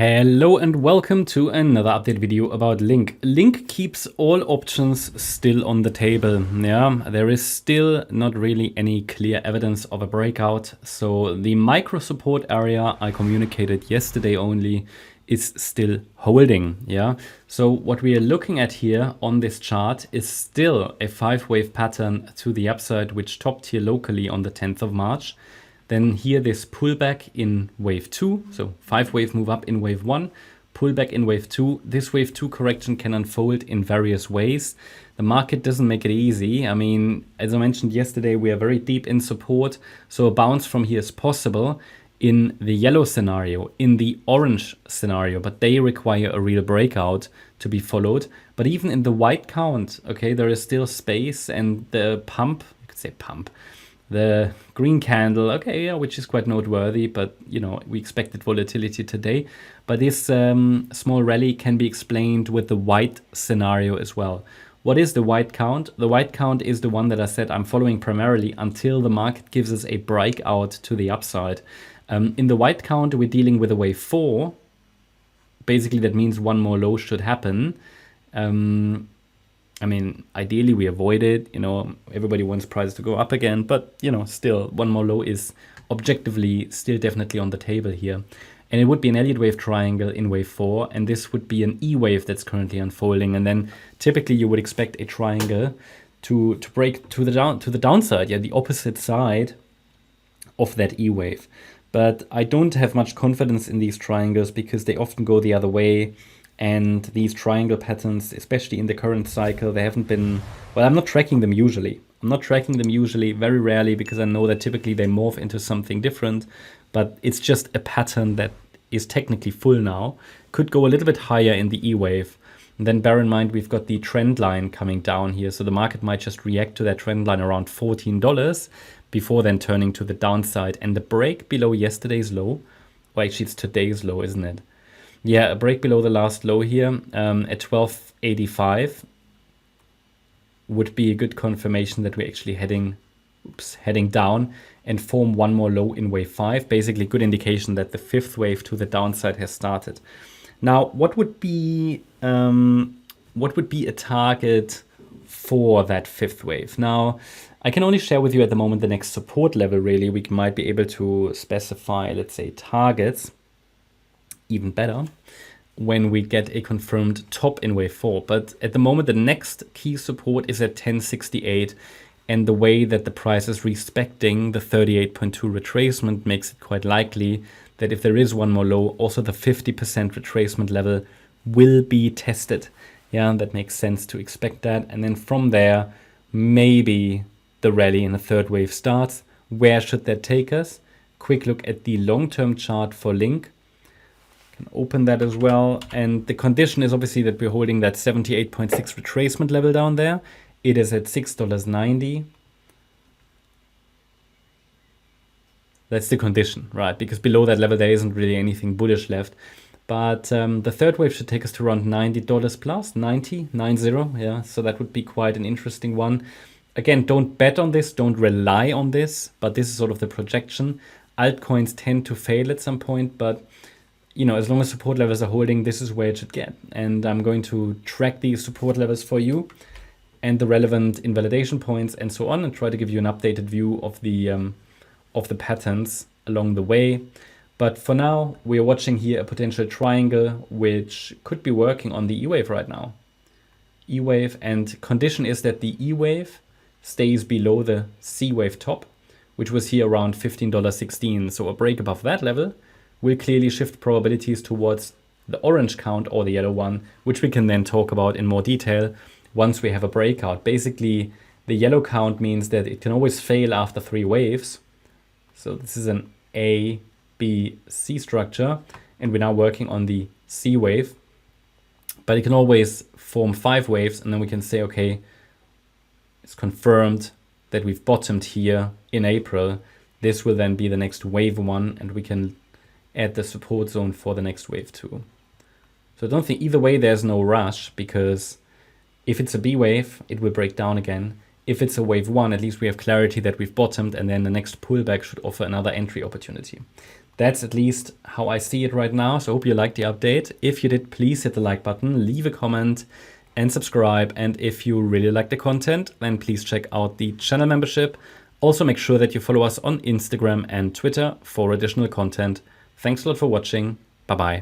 Hello and welcome to another update video about Link. Link keeps all options still on the table. Yeah, there is still not really any clear evidence of a breakout. So the micro support area I communicated yesterday only is still holding. Yeah, so what we are looking at here on this chart is still a 5-wave pattern to the upside, which topped here locally on the 10th of March. Then here this pullback in wave 2, so 5-wave move up in wave 1, pullback in wave 2. This wave 2 correction can unfold in various ways. The market doesn't make it easy. I mean, as I mentioned yesterday, we are very deep in support, so a bounce from here is possible in the yellow scenario, in the orange scenario, but they require a real breakout to be followed. But even in the white count, okay, there is still space, and the pump, you could say pump, the green candle, okay, yeah, which is quite noteworthy, but you know, we expected volatility today. But this small rally can be explained with the white scenario as well. What is the white count? The white count is the one that I said I'm following primarily until the market gives us a breakout to the upside. In the white count, we're dealing with a wave 4. Basically, that means one more low should happen. I mean, ideally we avoid it, you know, everybody wants prices to go up again, but you know, still one more low is objectively still definitely on the table here. And it would be an Elliott wave triangle in wave 4, and this would be an E wave that's currently unfolding. And then typically you would expect a triangle to break to the downside, yeah, the opposite side of that E wave. But I don't have much confidence in these triangles because they often go the other way. And these triangle patterns, especially in the current cycle, they haven't been, well, I'm not tracking them usually. I'm not tracking them usually, very rarely, because I know that typically they morph into something different. But it's just a pattern that is technically full now. Could go a little bit higher in the E wave. And then bear in mind, we've got the trend line coming down here. So the market might just react to that trend line around $14 before then turning to the downside. And the break below yesterday's low, well, actually it's today's low, isn't it? Yeah, a break below the last low here at 1285 would be a good confirmation that we're actually heading down and form one more low in wave 5. Basically, good indication that the 5th wave to the downside has started. Now, what would be a target for that 5th wave? Now, I can only share with you at the moment the next support level. Really, we might be able to specify, let's say, targets. Even better when we get a confirmed top in wave 4. But at the moment, the next key support is at 1068. And the way that the price is respecting the 38.2 retracement makes it quite likely that if there is one more low, also the 50% retracement level will be tested. Yeah, that makes sense to expect that. And then from there, maybe the rally in the 3rd wave starts. Where should that take us? Quick look at the long-term chart for Link. Open that as well, and the condition is obviously that we're holding that 78.6 retracement level down there. It is at $6.90. That's the condition, right? Because below that level there isn't really anything bullish left. But the 3rd wave should take us to around $90 plus, 90, yeah. So that would be quite an interesting one. Again, don't bet on this, don't rely on this, but this is sort of the projection. Altcoins tend to fail at some point, but you know, as long as support levels are holding, this is where it should get. And I'm going to track these support levels for you and the relevant invalidation points and so on, and try to give you an updated view of the patterns along the way. But for now, we are watching here a potential triangle, which could be working on the E wave right now. E wave, and condition is that the E wave stays below the C wave top, which was here around $15.16. So a break above that level will clearly shift probabilities towards the orange count or the yellow one, which we can then talk about in more detail once we have a breakout. Basically, the yellow count means that it can always fail after 3 waves. So this is an A, B, C structure, and we're now working on the C wave. But it can always form 5 waves, and then we can say, okay, it's confirmed that we've bottomed here in April. This will then be the next wave 1, and we can add the support zone for the next wave 2. So I don't think either way there's no rush, because if it's a B wave, it will break down again. if it's a wave 1, at least we have clarity that we've bottomed, and then the next pullback should offer another entry opportunity. That's at least how I see it right now. So I hope you liked the update. If you did, please hit the like button, leave a comment and subscribe. And if you really like the content, then please check out the channel membership. Also make sure that you follow us on Instagram and Twitter for additional content. Thanks a lot for watching. Bye-bye.